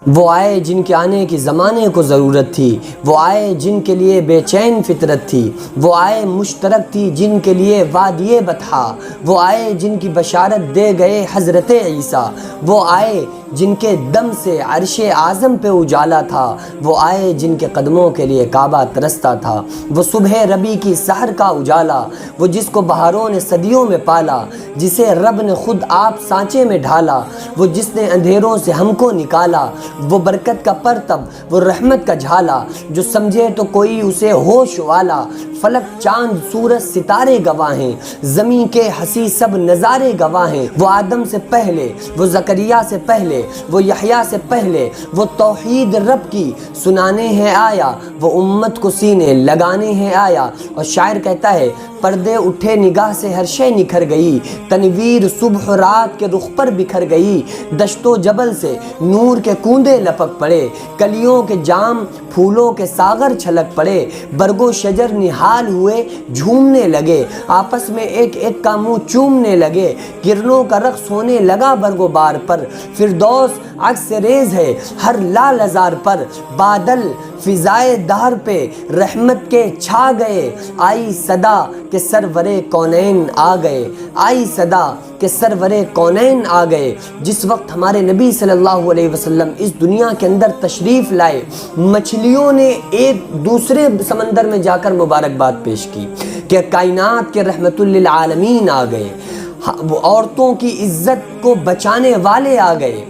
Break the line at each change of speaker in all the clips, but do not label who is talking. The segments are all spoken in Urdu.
وہ آئے جن کے آنے کی زمانے کو ضرورت تھی، وہ آئے جن کے لیے بے چین فطرت تھی، وہ آئے مشترک تھی جن کے لیے وادی بطحا، وہ آئے جن کی بشارت دے گئے حضرت عیسیٰ، وہ آئے جن کے دم سے عرش اعظم پہ اجالا تھا، وہ آئے جن کے قدموں کے لیے کعبہ ترستا تھا، وہ صبح ربی کی سحر کا اجالا، وہ جس کو بہاروں نے صدیوں میں پالا، جسے رب نے خود آپ سانچے میں ڈھالا، وہ جس نے اندھیروں سے ہم کو نکالا، وہ برکت کا پرتب، وہ رحمت کا جھالا، جو سمجھے تو کوئی اسے ہوش والا، فلک چاند سورج ستارے گواہ ہیں، زمین کے ہنسی سب نظارے گواہ ہیں، وہ آدم سے پہلے، وہ زکریا سے پہلے، وہ یحییٰ سے پہلے، وہ توحید رب کی سنانے ہیں آیا، وہ امت کو سینے لگانے ہیں آیا۔ اور شاعر کہتا ہے، پردے اٹھے نگاہ سے ہر شے نکھر گئی، تنویر صبح و رات کے رخ پر بکھر گئی، دشت و جبل سے نور کے کوندے لپک پڑے، کلیوں کے جام پھولوں کے ساغر چھلک پڑے، برگ و شجر نہال ہوئے جھومنے لگے، آپس میں ایک ایک کا منہ چومنے لگے، کرنوں کا رقص ہونے لگا برگ و بار پر، فردوس عکس ریز ہے ہر لال ازار پر، بادل فضائے دہر پہ رحمت کے چھا گئے، آئی صدا کہ سرور کونین آ گئے، آئی صدا کہ سرور کونین آ گئے۔ جس وقت ہمارے نبی صلی اللہ علیہ وسلم اس دنیا کے اندر تشریف لائے، مچھلیوں نے ایک دوسرے سمندر میں جا کر مبارکباد پیش کی کہ کائنات کے رحمت للعالمین آ گئے، عورتوں کی عزت کو بچانے والے آ گئے،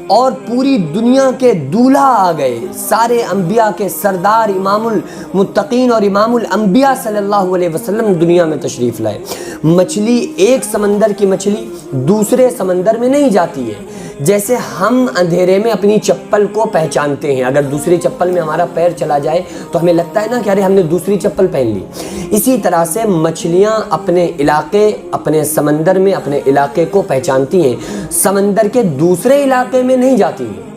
اور پوری دنیا کے دولہا آ گئے، سارے انبیاء کے سردار امام المتقین اور امام الانبیاء صلی اللہ علیہ وسلم دنیا میں تشریف لائے۔ مچھلی، ایک سمندر کی مچھلی دوسرے سمندر میں نہیں جاتی ہے، جیسے ہم اندھیرے میں اپنی چپل کو پہچانتے ہیں، اگر دوسری چپل میں ہمارا پیر چلا جائے تو ہمیں لگتا ہے نا کہ ارے ہم نے دوسری چپل پہن لی۔ اسی طرح سے مچھلیاں اپنے علاقے، اپنے سمندر میں اپنے علاقے کو پہچانتی ہیں، سمندر کے دوسرے علاقے میں نہیں جاتی ہیں۔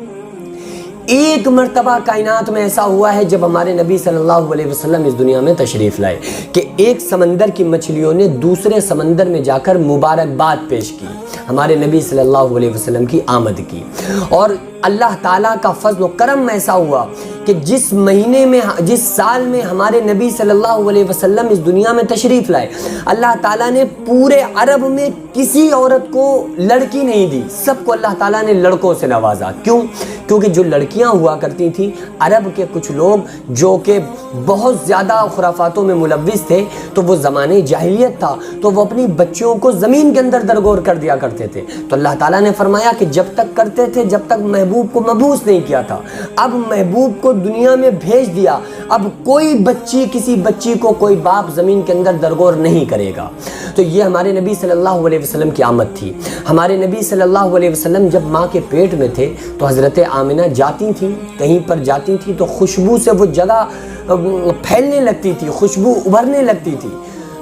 ایک مرتبہ کائنات میں ایسا ہوا ہے جب ہمارے نبی صلی اللہ علیہ وسلم اس دنیا میں تشریف لائے کہ ایک سمندر کی مچھلیوں نے دوسرے سمندر میں جا کر مبارکباد پیش کی، ہمارے نبی صلی اللہ علیہ وسلم کی آمد کی۔ اور اللہ تعالیٰ کا فضل و کرم ایسا ہوا کہ جس مہینے میں، جس سال میں ہمارے نبی صلی اللہ علیہ وسلم اس دنیا میں تشریف لائے، اللہ تعالیٰ نے پورے عرب میں کسی عورت کو لڑکی نہیں دی، سب کو اللہ تعالیٰ نے لڑکوں سے نوازا۔ کیوں؟ کیونکہ جو لڑکیاں ہوا کرتی تھیں، عرب کے کچھ لوگ جو کہ بہت زیادہ خرافاتوں میں ملوث تھے، تو وہ زمانے جاہلیت تھا، تو وہ اپنی بچیوں کو زمین کے اندر درگور کر دیا کرتے تھے۔ تو اللہ تعالیٰ نے فرمایا کہ جب تک کرتے تھے جب تک محبوب کو مبعوث نہیں کیا تھا، اب محبوب کو دنیا میں بھیج دیا، اب کوئی بچی، کسی بچی کو کوئی باپ زمین کے اندر درگور نہیں کرے گا۔ تو یہ ہمارے نبی صلی اللہ علیہ وسلم کی آمد تھی۔ ہمارے نبی صلی اللہ علیہ وسلم جب ماں کے پیٹ میں تھے تو حضرت آمنہ جاتی تھیں، کہیں پر جاتی تھیں تو خوشبو سے وہ جگہ پھیلنے لگتی تھی، خوشبو ابھرنے لگتی تھی۔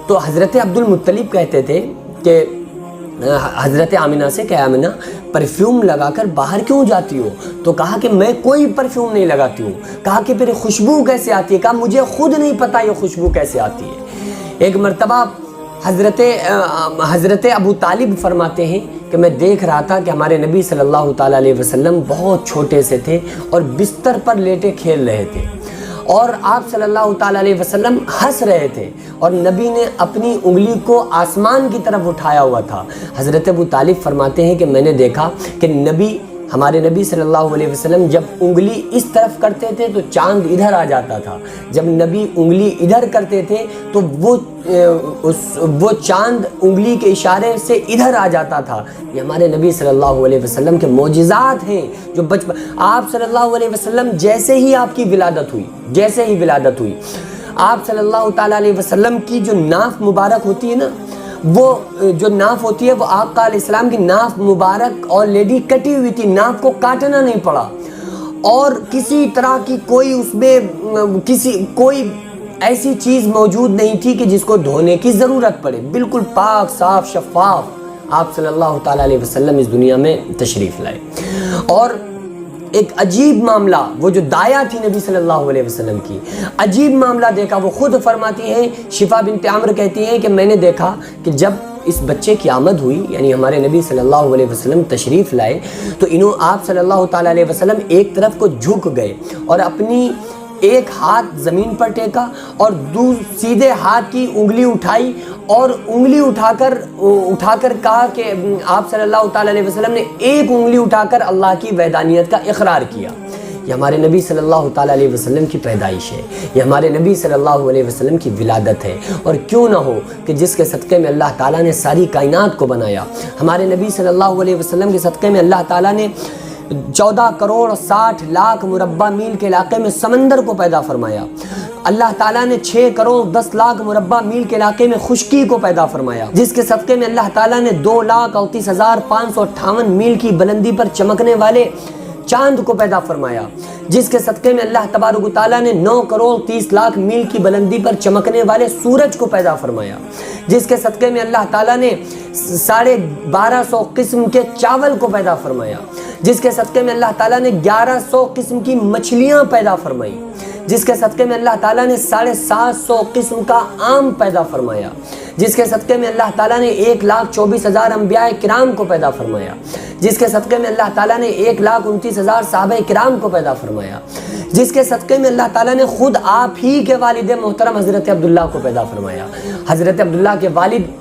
تو حضرت عبد المطلب کہتے تھے کہ حضرت آمنہ سے کہ آمنہ پرفیوم لگا کر باہر کیوں جاتی ہو؟ تو کہا کہ میں کوئی پرفیوم نہیں لگاتی ہوں۔ کہا کہ پھر خوشبو کیسے آتی ہے؟ کہا مجھے خود نہیں پتا یہ خوشبو کیسے آتی ہے۔ ایک مرتبہ حضرت ابو طالب فرماتے ہیں کہ میں دیکھ رہا تھا کہ ہمارے نبی صلی اللہ تعالیٰ علیہ وسلم بہت چھوٹے سے تھے اور بستر پر لیٹے کھیل رہے تھے، اور آپ صلی اللہ تعالیٰ علیہ وسلم ہنس رہے تھے، اور نبی نے اپنی انگلی کو آسمان کی طرف اٹھایا ہوا تھا۔ حضرت ابو طالب فرماتے ہیں کہ میں نے دیکھا کہ ہمارے نبی صلی اللہ علیہ وسلم جب انگلی اس طرف کرتے تھے تو چاند ادھر آ جاتا تھا، جب نبی انگلی ادھر کرتے تھے تو وہ چاند انگلی کے اشارے سے ادھر آ جاتا تھا۔ یہ ہمارے نبی صلی اللہ علیہ وسلم کے معجزات ہیں جو آپ صلی اللہ علیہ وسلم جیسے ہی آپ کی ولادت ہوئی، آپ صلی اللہ تعالیٰ علیہ وسلم کی جو ناف مبارک ہوتی ہے نا، وہ جو ناف ہوتی ہے وہ آقا علیہ السلام کی ناف مبارک آلریڈی کٹی ہوئی تھی، ناف کو کاٹنا نہیں پڑا، اور کسی طرح کی کوئی اس میں کوئی ایسی چیز موجود نہیں تھی کہ جس کو دھونے کی ضرورت پڑے، بالکل پاک صاف شفاف آپ صلی اللہ تعالیٰ علیہ وسلم اس دنیا میں تشریف لائے۔ اور ایک عجیب معاملہ، وہ جو دایا تھی نبی صلی اللہ علیہ وسلم کی، عجیب معاملہ دیکھا۔ وہ خود فرماتی ہیں، شفا بنت عمرو کہتی ہیں کہ میں نے دیکھا کہ جب اس بچے کی آمد ہوئی، یعنی ہمارے نبی صلی اللہ علیہ وسلم تشریف لائے، تو آپ صلی اللہ تعالیٰ علیہ وسلم ایک طرف کو جھک گئے اور اپنی ایک ہاتھ زمین پر ٹیکا اور سیدھے ہاتھ کی انگلی اٹھائی اور انگلی اٹھا کر کہا کہ آپ صلی اللہ تعالیٰ علیہ وسلم نے ایک انگلی اٹھا کر اللہ کی وحدانیت کا اقرار کیا۔ یہ ہمارے نبی صلی اللہ تعالیٰ علیہ وسلم کی پیدائش ہے، یہ ہمارے نبی صلی اللہ علیہ وسلم کی ولادت ہے، اور کیوں نہ ہو کہ جس کے صدقے میں اللہ تعالیٰ نے ساری کائنات کو بنایا۔ ہمارے نبی صلی اللہ علیہ وسلم کے صدقے میں اللہ تعالیٰ نے 14 کروڑ 60 لاکھ مربع میل کے علاقے میں سمندر کو پیدا فرمایا۔ اللہ تعالیٰ نے 6 کروڑ 10 لاکھ مربع میل کے علاقے میں خشکی کو پیدا فرمایا، جس کے صدقے میں اللہ تعالیٰ نے 2,38,558 میل کی بلندی پر چمکنے والے چاند کو پیدا فرمایا، جس کے صدقے میں اللہ تبارک و تعالیٰ نے 9 کروڑ 30 لاکھ میل کی بلندی پر چمکنے والے سورج کو پیدا فرمایا، جس کے صدقے میں اللہ تعالیٰ نے 1250 قسم کے چاول کو پیدا فرمایا، جس کے صدقے میں اللہ تعالیٰ نے 1100 قسم کی مچھلیاں پیدا فرمائی، جس کے صدقے میں اللہ تعالیٰ نے 750 قسم کا آم پیدا فرمایا، جس کے صدقے میں اللہ تعالیٰ نے 1,24,000 انبیاء کرام کو پیدا فرمایا، جس کے صدقے میں اللہ تعالیٰ نے 1,29,000 صحابہ کرام کو پیدا فرمایا، جس کے صدقے میں اللہ تعالیٰ نے خود آپ ہی کے والد محترم حضرت عبداللہ کو پیدا فرمایا۔ حضرت عبداللہ کے والد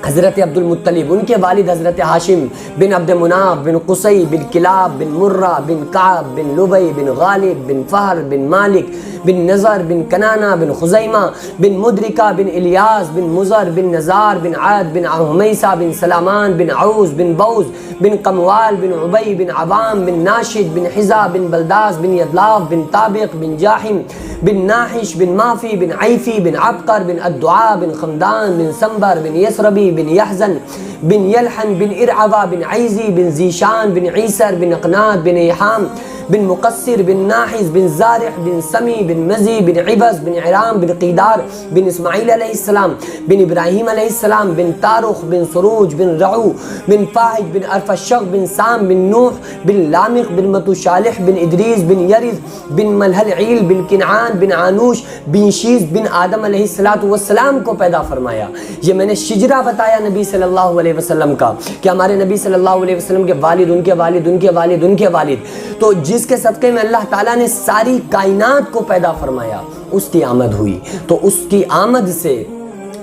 حضرت عبد المطلب، ان کے والد حضرت ہاشم بن عبد مناف بن قصی بن کلاب بن مرہ بن کعب بن لبی بن غالب بن فہر بن مالک بن نظر بن کنانہ بن خزیمہ بن مدرکہ بن الیاس بن مزر بن نزار بن عاد بن حمیسہ بن سلامان بن عوز بن بوز بن قموال بن عبی بن عوام بن ناشد بن حزا بن بلداس بن یدلاف بن طابق بن جاحم بن ناحش بن مافی بن عیفی بن عبقر بن الدعاء بن خمدان بن سنبر بن یسربی بن یحزن بن یلحن بن ارعوا بن عیزی بن زیشان بن عیسر بن اقناد بن یحام بن مقصر بن ناحز بن زارح بن سمی بن مزی بن عبس بن عرام بن قیدار بن اسماعیل علیہ السلام بن ابراہیم علیہ السلام بن تارخ بن سروج بن رعو بن فاحج بن ارفشق بن سام بن نوح بن لامق بن متوشالح بن ادریس بن یرز بن ملحل عیل بن کنعان بن عانوش بن شیز بن آدم علیہ السلام کو پیدا فرمایا۔ یہ میں نے شجرہ بتایا نبی صلی اللہ علیہ وسلم کا کہ ہمارے نبی صلی اللہ علیہ وسلم کے والد، ان کے والد، ان کے والد، ان کے والد، تو جس کے صدقے میں اللہ تعالیٰ نے ساری کائنات کو پیدا فرمایا، اس کی آمد ہوئی۔ تو اس کی آمد سے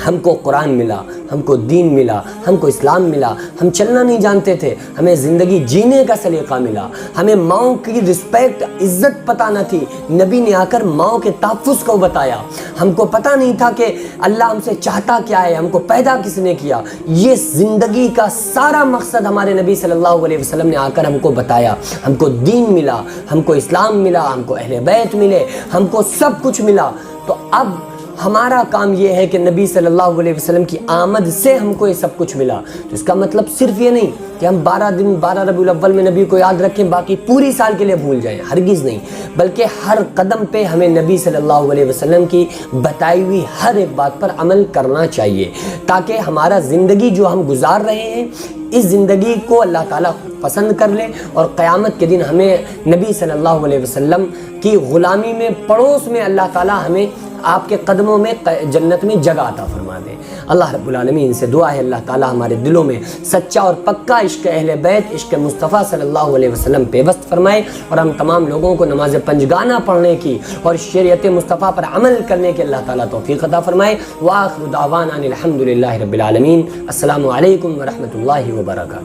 ہم کو قرآن ملا، ہم کو دین ملا، ہم کو اسلام ملا، ہم چلنا نہیں جانتے تھے، ہمیں زندگی جینے کا سلیقہ ملا، ہمیں ماؤں کی رسپیکٹ عزت پتہ نہ تھی، نبی نے آ کر ماؤں کے تحفظ کو بتایا، ہم کو پتہ نہیں تھا کہ اللہ ہم سے چاہتا کیا ہے، ہم کو پیدا کس نے کیا۔ یہ زندگی کا سارا مقصد ہمارے نبی صلی اللہ علیہ وسلم نے آ کر ہم کو بتایا، ہم کو دین ملا، ہم کو اسلام ملا، ہم کو اہل بیت ملے، ہم کو سب کچھ ملا۔ تو اب ہمارا کام یہ ہے کہ نبی صلی اللہ علیہ وسلم کی آمد سے ہم کو یہ سب کچھ ملا۔ تو اس کا مطلب صرف یہ نہیں کہ ہم 12 ربیع الاول میں نبی کو یاد رکھیں، باقی پوری سال کے لیے بھول جائیں، ہرگز نہیں، بلکہ ہر قدم پہ ہمیں نبی صلی اللہ علیہ وسلم کی بتائی ہوئی ہر ایک بات پر عمل کرنا چاہیے، تاکہ ہمارا زندگی جو ہم گزار رہے ہیں اس زندگی کو اللہ تعالیٰ پسند کر لے، اور قیامت کے دن ہمیں نبی صلی اللہ علیہ وسلم کی غلامی میں، پڑوس میں اللہ تعالیٰ ہمیں آپ کے قدموں میں جنت میں جگہ عطا فرما دے۔ اللہ رب العالمین سے دعا ہے اللہ تعالیٰ ہمارے دلوں میں سچا اور پکا عشق اہل بیت، عشق مصطفیٰ صلی اللہ علیہ وسلم پیوست فرمائے، اور ہم تمام لوگوں کو نماز پنجگانہ پڑھنے کی اور شریعت مصطفیٰ پر عمل کرنے کے اللہ تعالیٰ توفیق عطا فرمائے۔ وآخر دعوانا الحمد للہ رب العالمین۔ السلام علیکم ورحمۃ اللہ وبرکاتہ۔